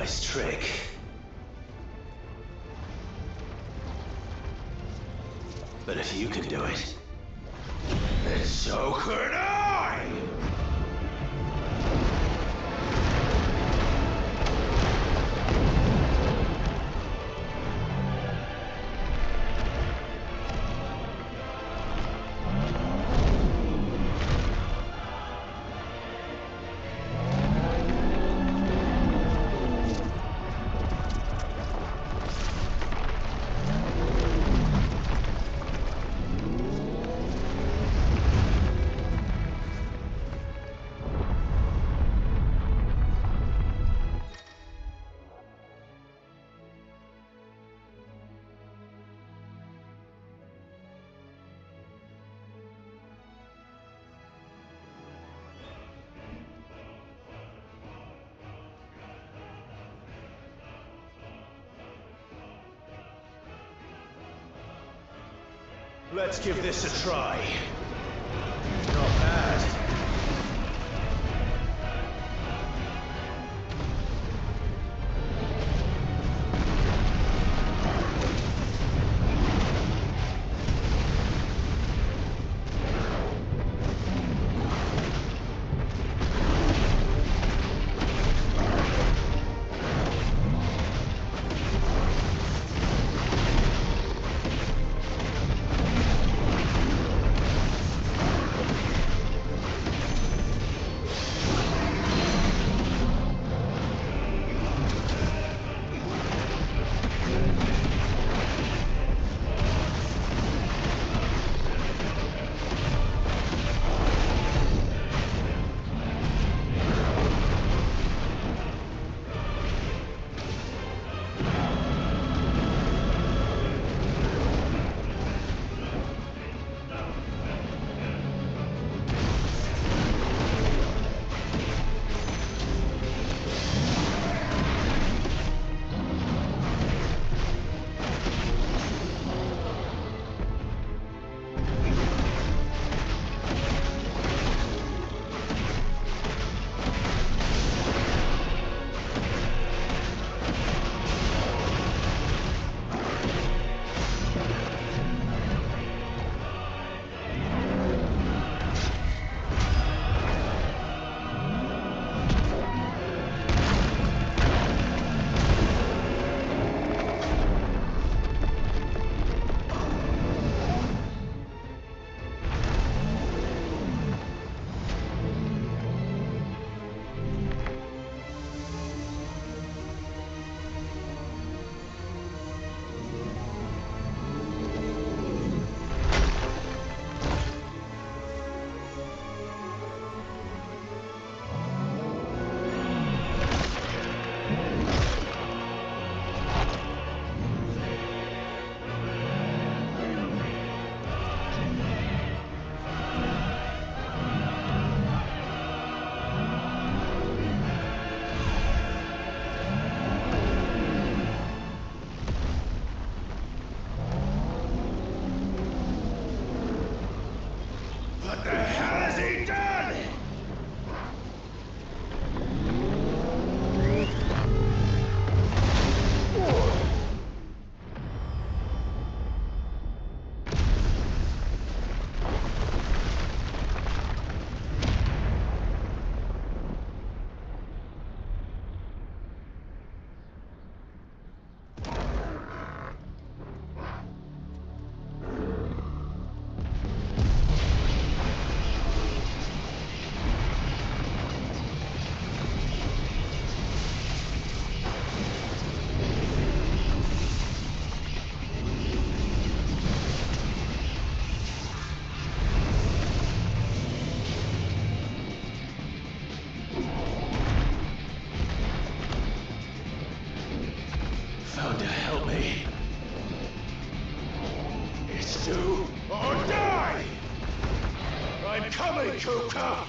nice trick. But if you can do it, then so could I! Let's give this a try. Not bad. What the hell has he done? Found to help me. It's do or die! I'm coming, Kuka!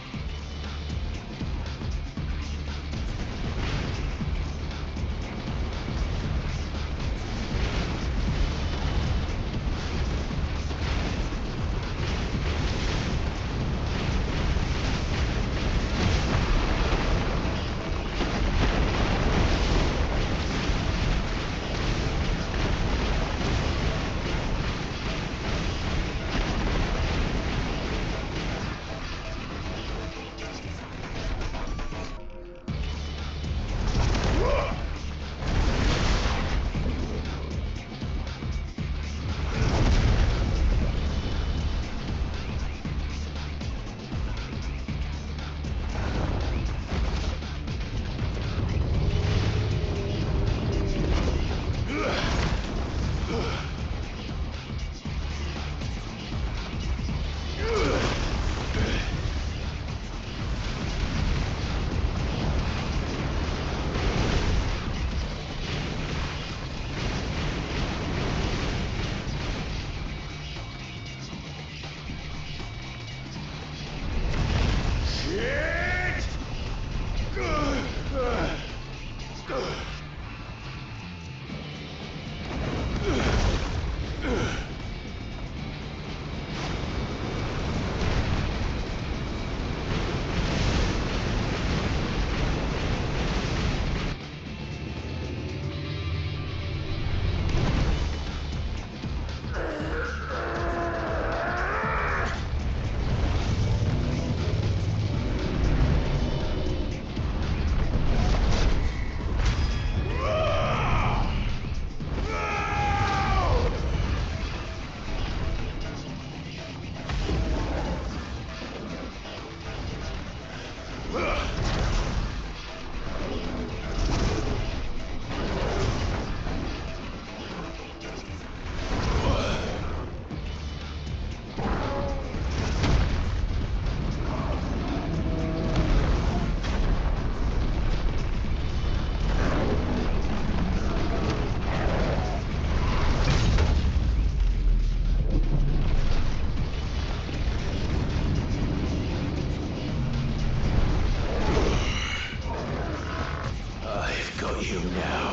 Got you now.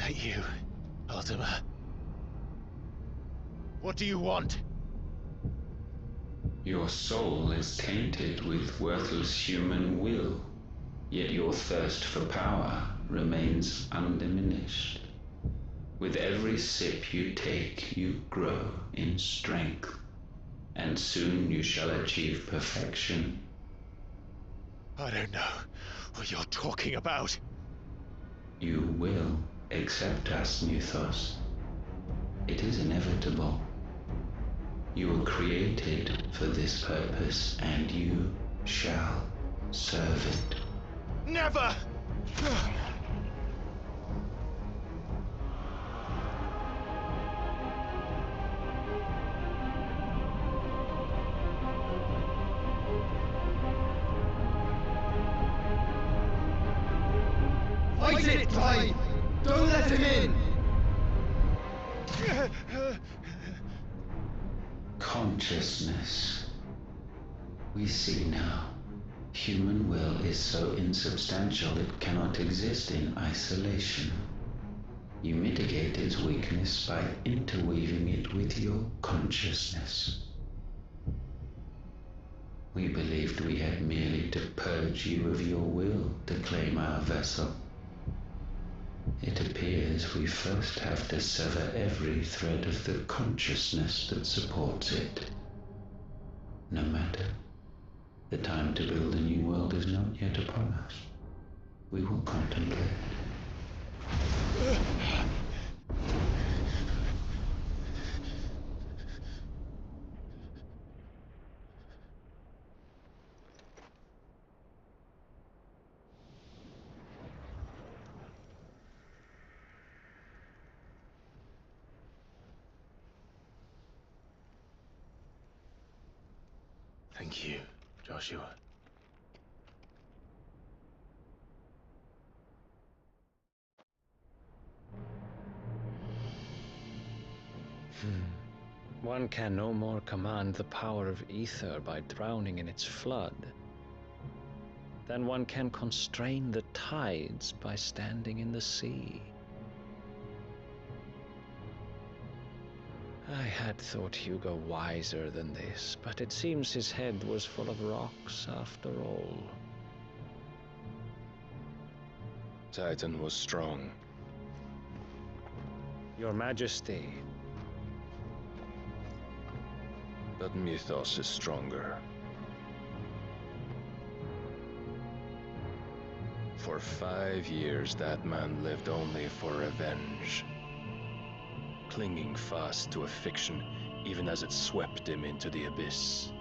that you, Ultima? What do you want? Your soul is tainted with worthless human will, yet your thirst for power remains undiminished. With every sip you take, you grow in strength, and soon you shall achieve perfection. I don't know what you're talking about. You will accept us, Mythos. It is inevitable. You were created for this purpose, and you shall serve it. Never! Fight it, Clive! Don't let him in! Consciousness. We see now. Human will is so insubstantial it cannot exist in isolation. You mitigate its weakness by interweaving it with your consciousness. We believed we had merely to purge you of your will to claim our vessel. It appears we first have to sever every thread of the consciousness that supports it. No matter. The time to build a new world is not yet upon us. We will contemplate. Thank you, Joshua. One can no more command the power of ether by drowning in its flood than one can constrain the tides by standing in the sea. I had thought Hugo wiser than this, but it seems his head was full of rocks after all. Titan was strong. Your Majesty. But Mythos is stronger. For 5 years, that man lived only for revenge, clinging fast to a fiction even as it swept him into the abyss.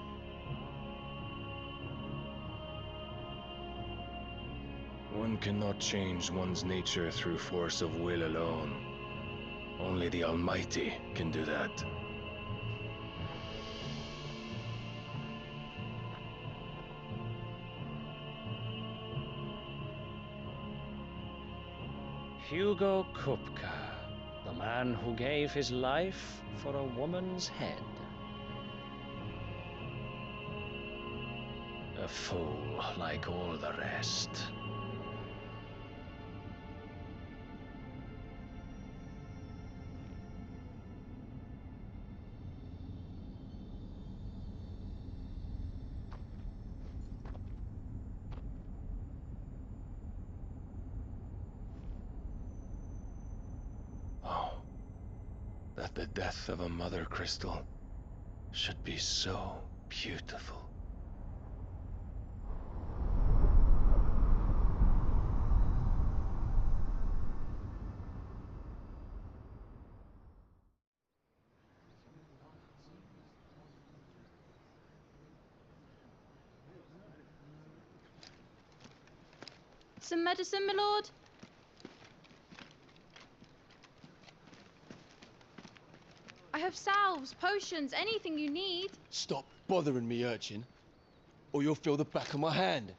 One cannot change one's nature through force of will alone. Only the Almighty can do that. Hugo Kupka, the man who gave his life for a woman's head. A fool like all the rest. That the death of a mother crystal should be so beautiful. Some medicine, my lord? I have salves, potions, anything you need. Stop bothering me, urchin, or you'll feel the back of my hand.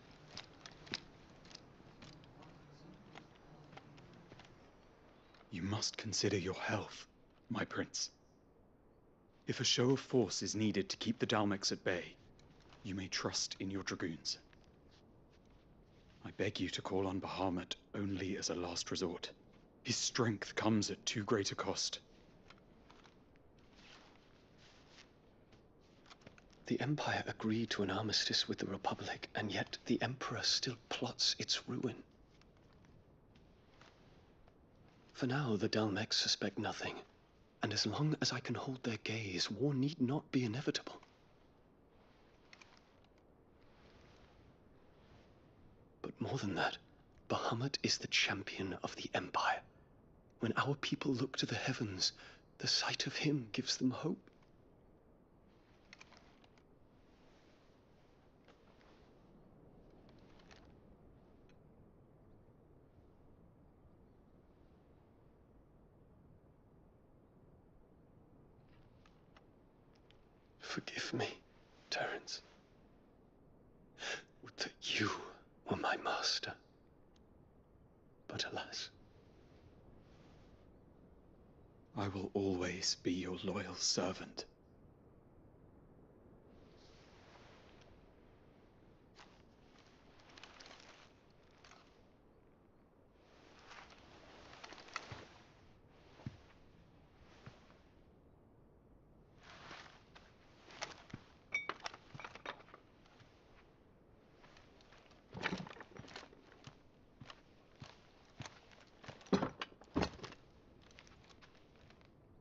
You must consider your health, my prince. If a show of force is needed to keep the Dalmex at bay, you may trust in your dragoons. I beg you to call on Bahamut only as a last resort. His strength comes at too great a cost. The Empire agreed to an armistice with the Republic, and yet the Emperor still plots its ruin. For now, the Dalmex suspect nothing, and as long as I can hold their gaze, war need not be inevitable. But more than that, Bahamut is the champion of the Empire. When our people look to the heavens, the sight of him gives them hope. Forgive me, Terence. Would that you were my master. But alas. I will always be your loyal servant.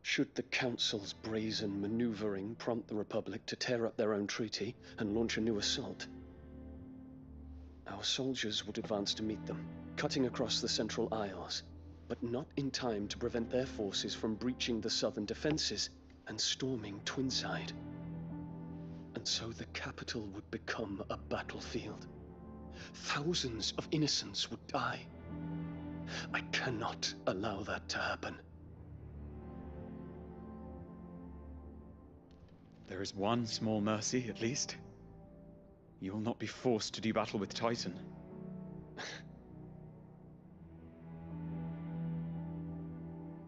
Should the Council's brazen maneuvering prompt the Republic to tear up their own treaty and launch a new assault, our soldiers would advance to meet them, cutting across the Central Isles, but not in time to prevent their forces from breaching the southern defenses and storming Twinside. And so the capital would become a battlefield. Thousands of innocents would die. I cannot allow that to happen. There is one small mercy, at least. You will not be forced to do battle with Titan.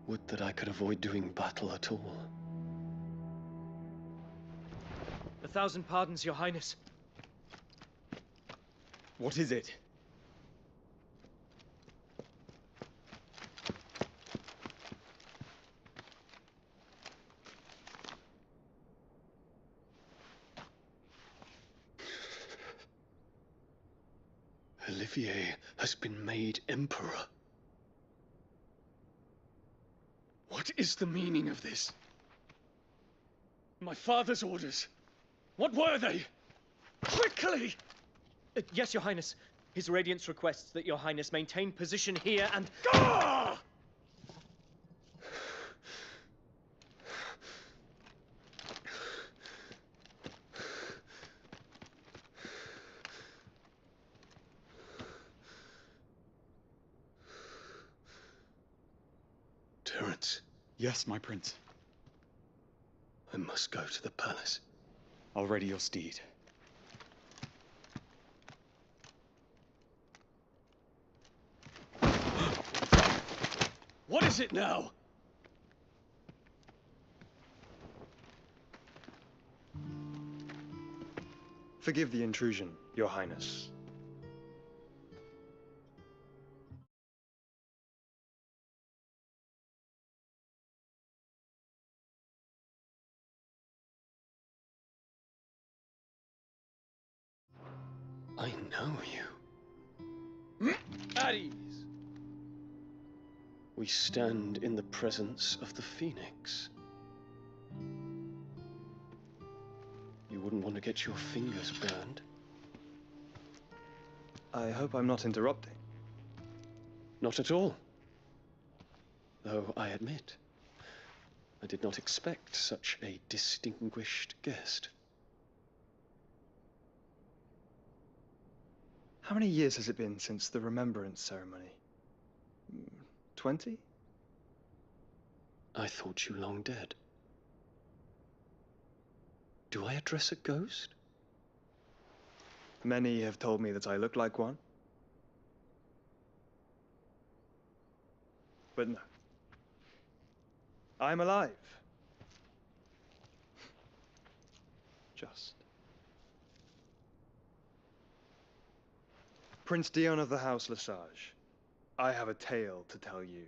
Would that I could avoid doing battle at all. 1,000 pardons, Your Highness. What is it? Olivier has been made Emperor. What is the meaning of this? My father's orders. What were they? Quickly! Yes, Your Highness. His Radiance requests that Your Highness maintain position here and... Ah! Terence. Yes, my prince. I must go to the palace. I'll ready your steed. What is it now? Forgive the intrusion, Your Highness. I know you. At ease. We stand in the presence of the Phoenix. You wouldn't want to get your fingers burned. I hope I'm not interrupting. Not at all. Though I admit, I did not expect such a distinguished guest. How many years has it been since the Remembrance ceremony? 20? I thought you long dead. Do I address a ghost? Many have told me that I look like one. But no. I'm alive. Just. Prince Dion of the House Lesage, I have a tale to tell you.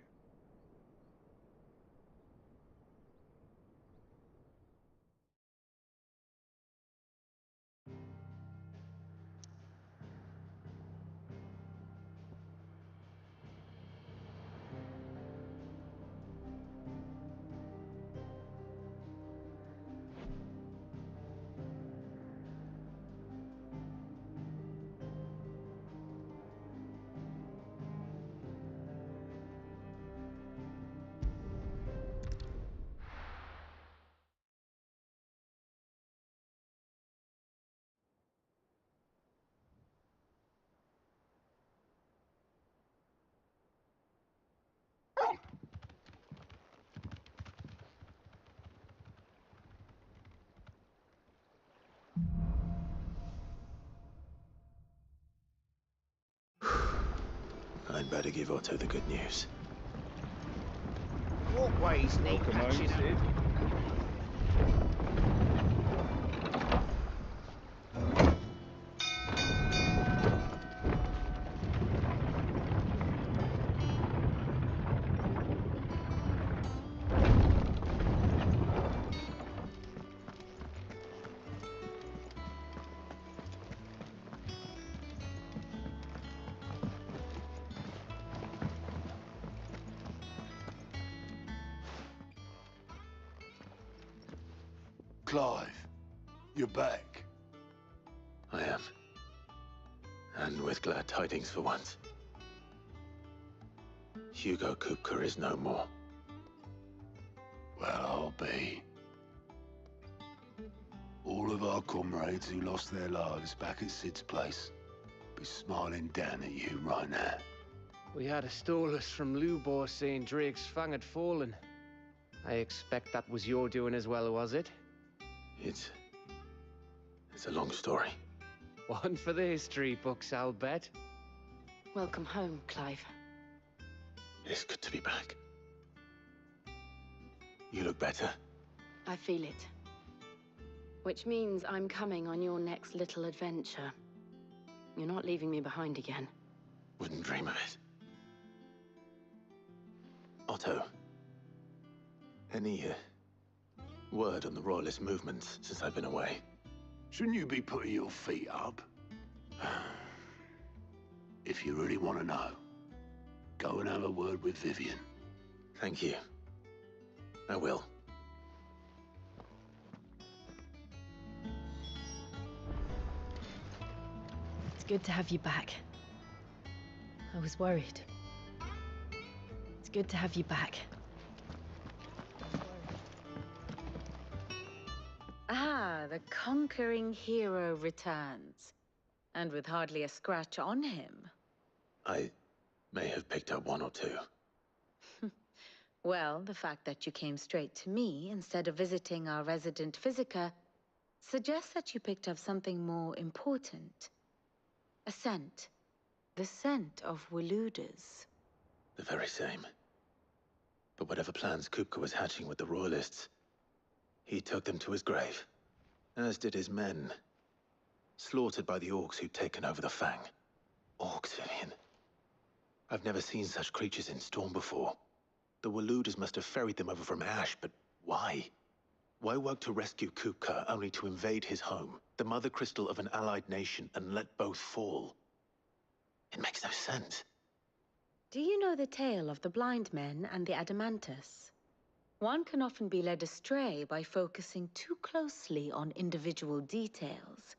I'd better give Otto the good news. Walkways need patching up. Clive, you're back. I am. And with glad tidings for once. Hugo Kupka is no more. Well, I'll be. All of our comrades who lost their lives back at Sid's place be smiling down at you right now. We had a stolus from Lubor saying Drake's fang had fallen. I expect that was your doing as well, was it? It's a long story. One for the history books, I'll bet. Welcome home, Clive. It's good to be back. You look better. I feel it. Which means I'm coming on your next little adventure. You're not leaving me behind again. Wouldn't dream of it. Otto, any word on the Royalist movements since I've been away? Shouldn't you be putting your feet up? If you really want to know, go and have a word with Vivian. Thank you. I will. It's good to have you back. I was worried. It's good to have you back. Ah, the conquering hero returns. And with hardly a scratch on him. I may have picked up one or two. Well, the fact that you came straight to me instead of visiting our resident physiker suggests that you picked up something more important. A scent. The scent of Waludas. The very same. But whatever plans Kupka was hatching with the Royalists, he took them to his grave. As did his men. Slaughtered by the orcs who'd taken over the Fang. Orcs, Vivian. I've never seen such creatures in Storm before. The Waludas must have ferried them over from Ash, but why? Why work to rescue Kupka only to invade his home, the mother crystal of an allied nation, and let both fall? It makes no sense. Do you know the tale of the blind men and the Adamantus? One can often be led astray by focusing too closely on individual details.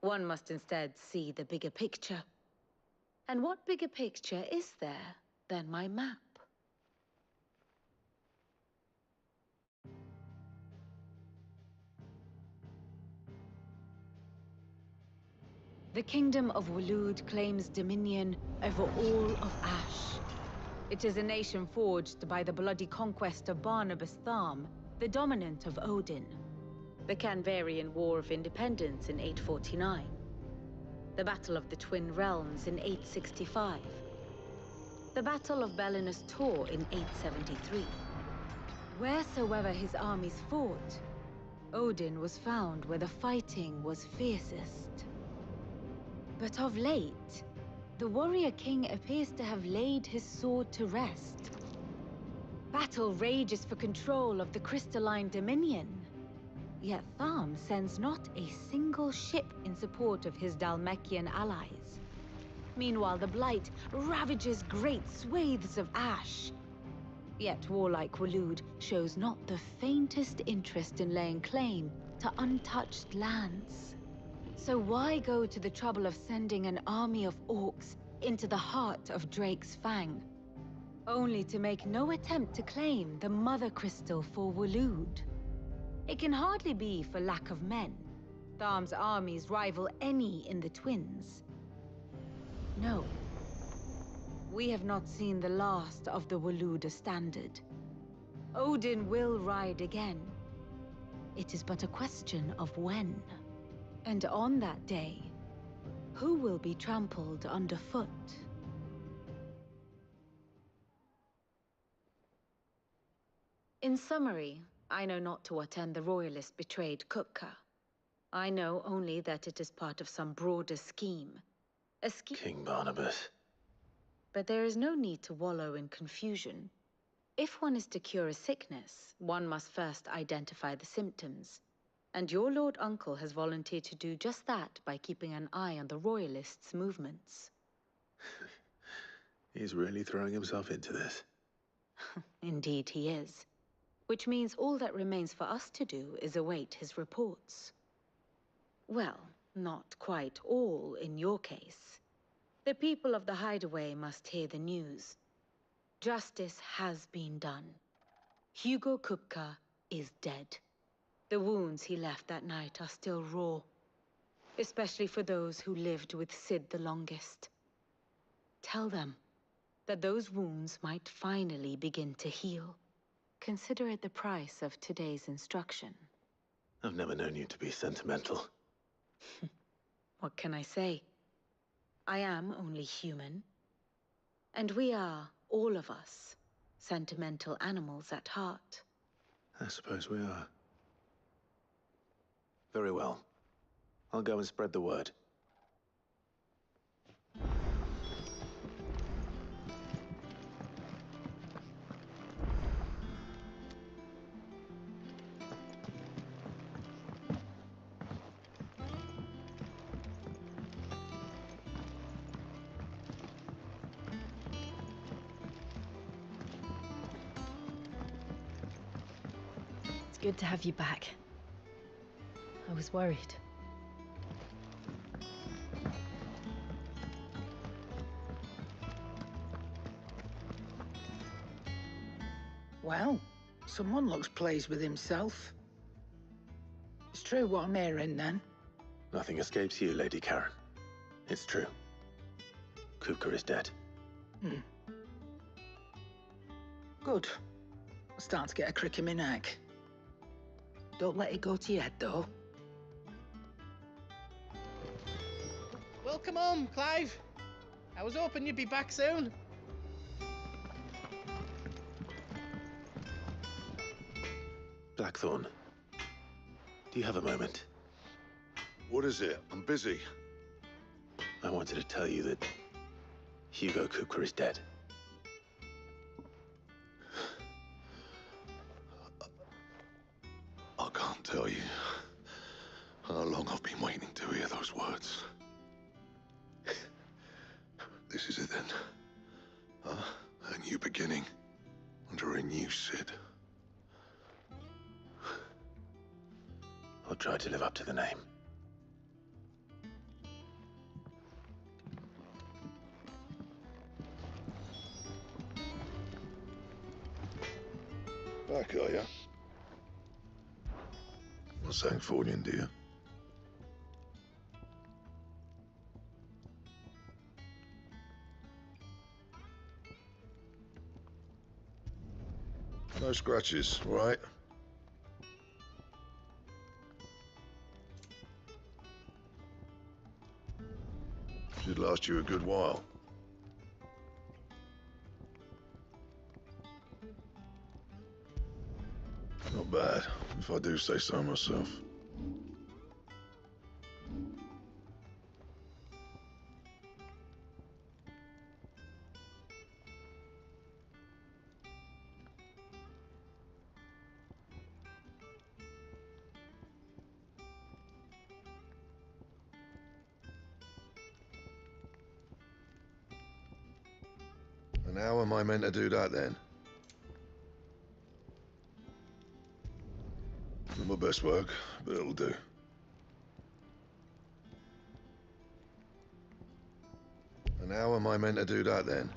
One must instead see the bigger picture. And what bigger picture is there than my map? The Kingdom of Waloed claims dominion over all of Ash. It is a nation forged by the bloody conquest of Barnabas Tharm, the dominant of Odin. The Canvarian War of Independence in 849. The Battle of the Twin Realms in 865. The Battle of Belinus Tor in 873. Wheresoever his armies fought, Odin was found where the fighting was fiercest. But of late, the warrior king appears to have laid his sword to rest. Battle rages for control of the crystalline dominion. Yet Tharm sends not a single ship in support of his Dhalmekian allies. Meanwhile, the Blight ravages great swathes of Ash. Yet warlike Waloed shows not the faintest interest in laying claim to untouched lands. So why go to the trouble of sending an army of orcs into the heart of Drake's Fang, only to make no attempt to claim the Mother Crystal for Waloed? It can hardly be for lack of men. Tharm's armies rival any in the Twins. No. We have not seen the last of the Waluda standard. Odin will ride again. It is but a question of when. And on that day, who will be trampled underfoot? In summary, I know not to what end the Royalists betrayed Kupka. I know only that it is part of some broader scheme. A scheme. King Barnabas. But there is no need to wallow in confusion. If one is to cure a sickness, one must first identify the symptoms. And your Lord Uncle has volunteered to do just that by keeping an eye on the Royalists' movements. He's really throwing himself into this. Indeed he is. Which means all that remains for us to do is await his reports. Well, not quite all in your case. The people of the Hideaway must hear the news. Justice has been done. Hugo Kupka is dead. The wounds he left that night are still raw, especially for those who lived with Sid the longest. Tell them that those wounds might finally begin to heal. Consider it the price of today's instruction. I've never known you to be sentimental. What can I say? I am only human. And we are, all of us, sentimental animals at heart. I suppose we are. Very well. I'll go and spread the word. It's good to have you back. I was worried. Well, someone looks pleased with himself. It's true what I'm hearing, then. Nothing escapes you, Lady Karen. It's true. Kupka is dead. Good. I'm starting to get a crick in my neck. Don't let it go to your head, though. Welcome home, Clive. I was hoping you'd be back soon. Blackthorn, do you have a moment? What is it? I'm busy. I wanted to tell you that Hugo Kupka is dead. I can't tell you how long I've been waiting to hear those words. This is it then. A new beginning under a new Sid. I'll try to live up to the name. Back, are you? What's that for you, dear? No scratches, all right? Should last you a good while. Not bad, if I do say so myself. And how am I meant to do that then? Not my best work, but it'll do. And how am I meant to do that then?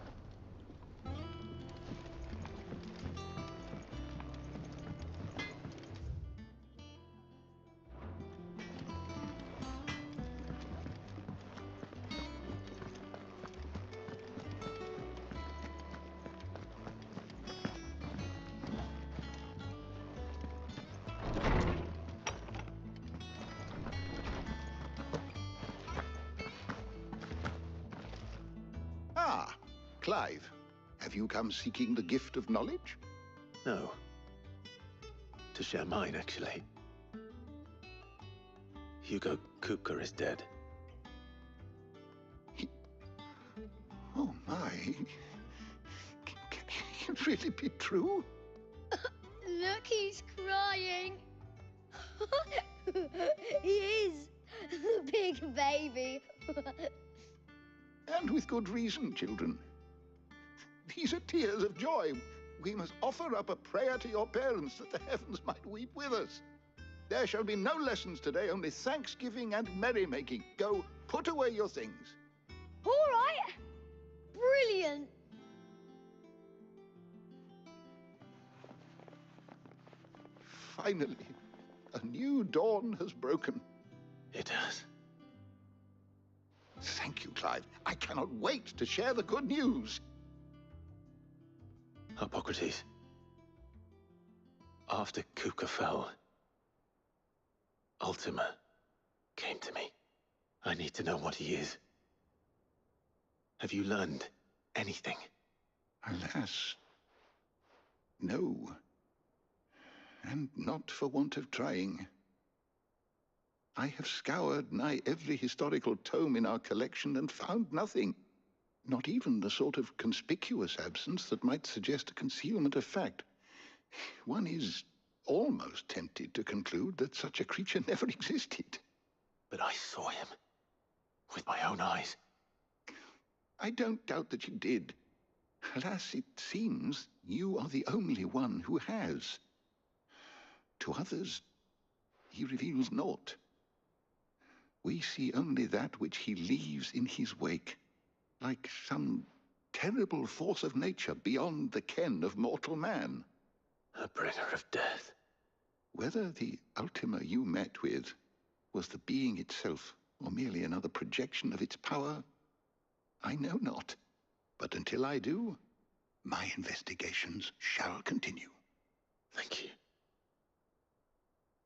Clive, have you come seeking the gift of knowledge? No. to share mine, actually. Hugo Kupka is dead. Oh my. Can it really be true? Look, he's crying. He is. The big baby. And with good reason, children. These are tears of joy. We must offer up a prayer to your parents that the heavens might weep with us. There shall be no lessons today, only thanksgiving and merrymaking. Go, put away your things. All right. Brilliant. Finally, a new dawn has broken. It has. Thank you, Clive. I cannot wait to share the good news. Hippocrates. After Kupka fell, Ultima came to me. I need to know what he is. Have you learned anything? Alas, no. And not for want of trying. I have scoured nigh every historical tome in our collection and found nothing. Not even the sort of conspicuous absence that might suggest a concealment of fact. One is almost tempted to conclude that such a creature never existed. But I saw him. With my own eyes. I don't doubt that you did. Alas, it seems you are the only one who has. To others, he reveals naught. We see only that which he leaves in his wake, like some terrible force of nature beyond the ken of mortal man. A bringer of death. Whether the Ultima you met with was the being itself, or merely another projection of its power, I know not. But until I do, my investigations shall continue. Thank you.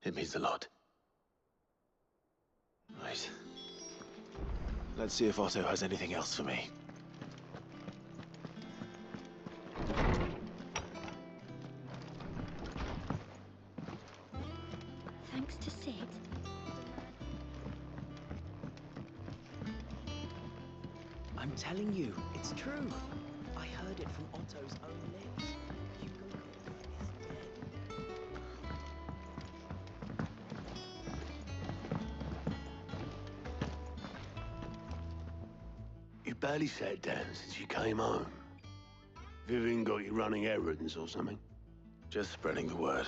It means a lot. Right. Let's see if Otto has anything else for me. Thanks to Sid. I'm telling you, it's true. I heard it from Otto's own lips. Hugo Kupka is dead. You barely sat down since you came home. Vivian got you running errands or something? Just spreading the word.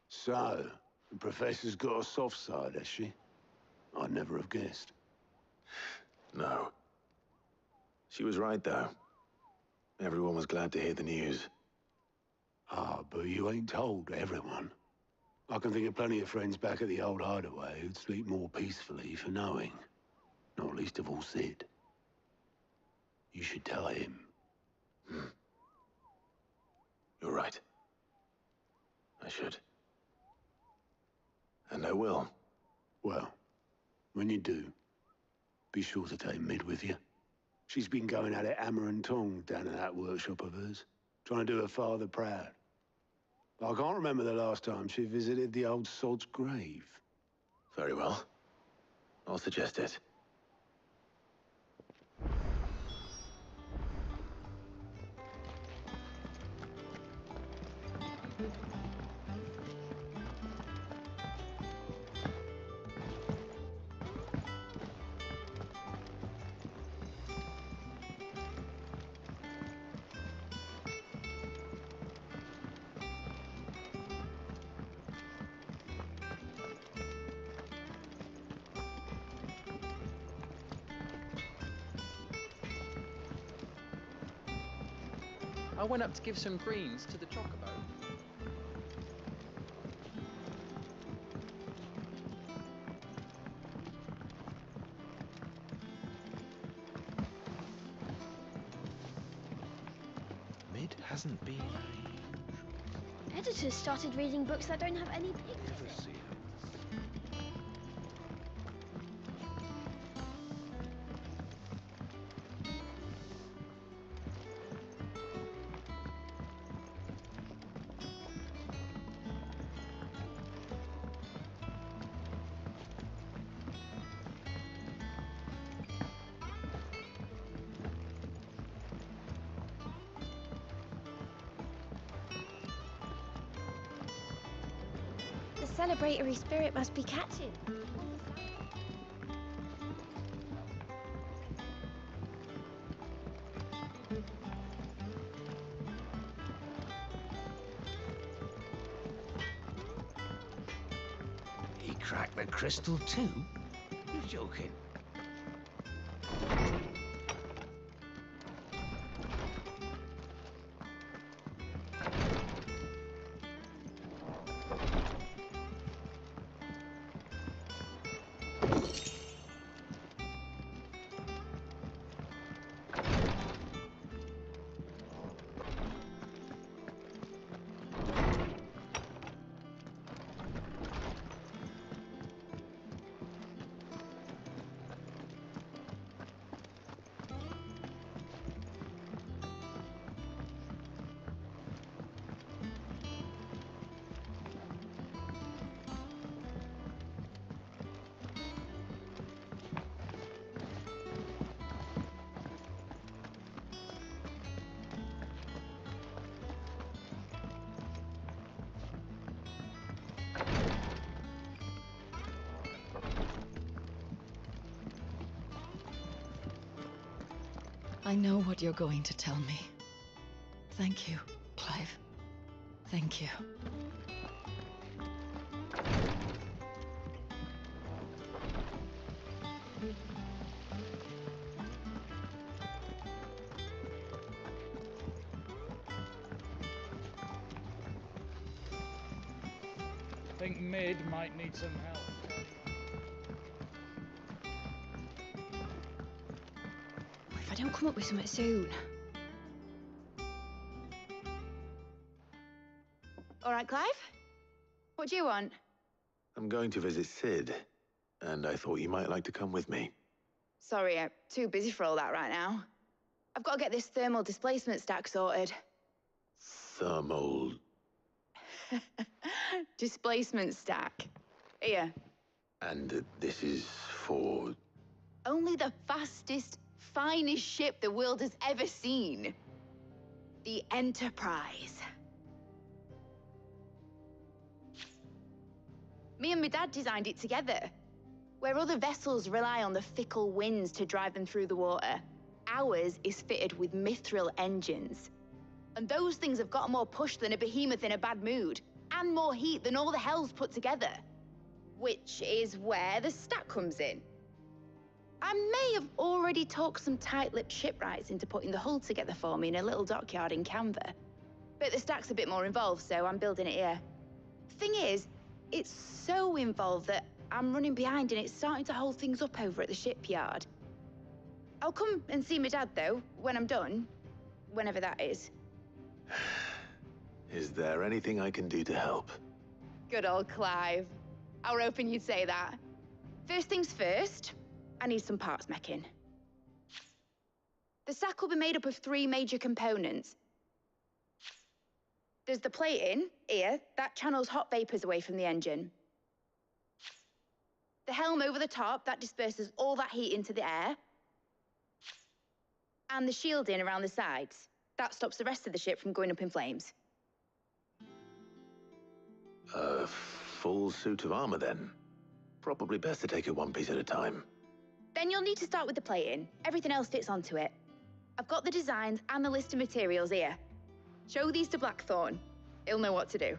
So, the Professor's got a soft side, has she? I'd never have guessed. No. She was right, though. Everyone was glad to hear the news. Ah, but you ain't told everyone. I can think of plenty of friends back at the old hideaway who'd sleep more peacefully for knowing. Not least of all Sid. You should tell him. You're right. I should. And I will. Well, when you do, be sure to take Mid with you. She's been going at it hammer and tong down at that workshop of hers, trying to do her father proud. But I can't remember the last time she visited the old sod's grave. Very well. I'll suggest it. I went up to give some greens to the chocobo. Mid hasn't been Editors started reading books that don't have any pictures in. celebratory spirit must be catching. He cracked the crystal too? You're joking. I know what you're going to tell me. Thank you, Clive. Thank you. I think Mid might need some help. If I don't come up with something soon. All right, Clive? What do you want? I'm going to visit Sid, and I thought you might like to come with me. Sorry, I'm too busy for all that right now. I've got to get this thermal displacement stack sorted. Thermal... Displacement stack. Here. And this is for... Only the fastest, finest ship the world has ever seen. The Enterprise. Me and my dad designed it together. Where other vessels rely on the fickle winds to drive them through the water, ours is fitted with mithril engines. And those things have got more push than a behemoth in a bad mood, and more heat than all the hells put together. Which is where the stack comes in. I may have already talked some tight-lipped shipwrights into putting the hull together for me in a little dockyard in Canva. But the stack's a bit more involved, so I'm building it here. Thing is, it's so involved that I'm running behind and it's starting to hold things up over at the shipyard. I'll come and see my dad, though, when I'm done. Whenever that is. Is there anything I can do to help? Good old Clive. I were hoping you'd say that. First things first, I need some parts meching. The stack will be made up of 3 major components. There's the plating, here, that channels hot vapors away from the engine. The helm over the top, that disperses all that heat into the air. And the shielding around the sides. That stops the rest of the ship from going up in flames. A full suit of armor, then. Probably best to take it one piece at a time. Then you'll need to start with the plating. Everything else fits onto it. I've got the designs and the list of materials here. Show these to Blackthorn. He'll know what to do.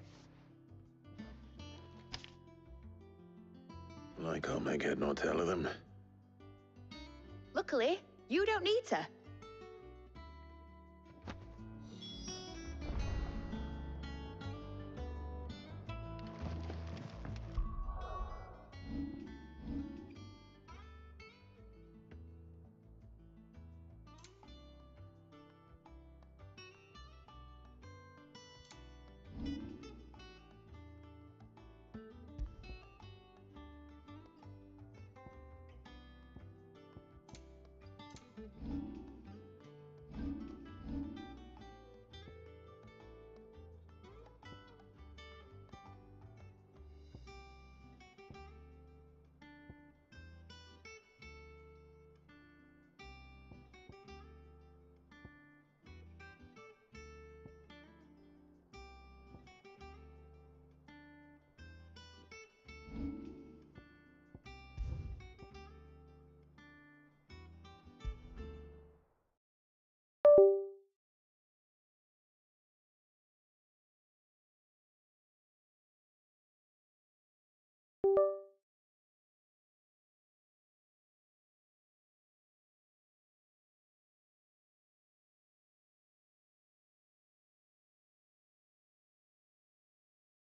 I can't make head nor tail of them. Luckily, you don't need to.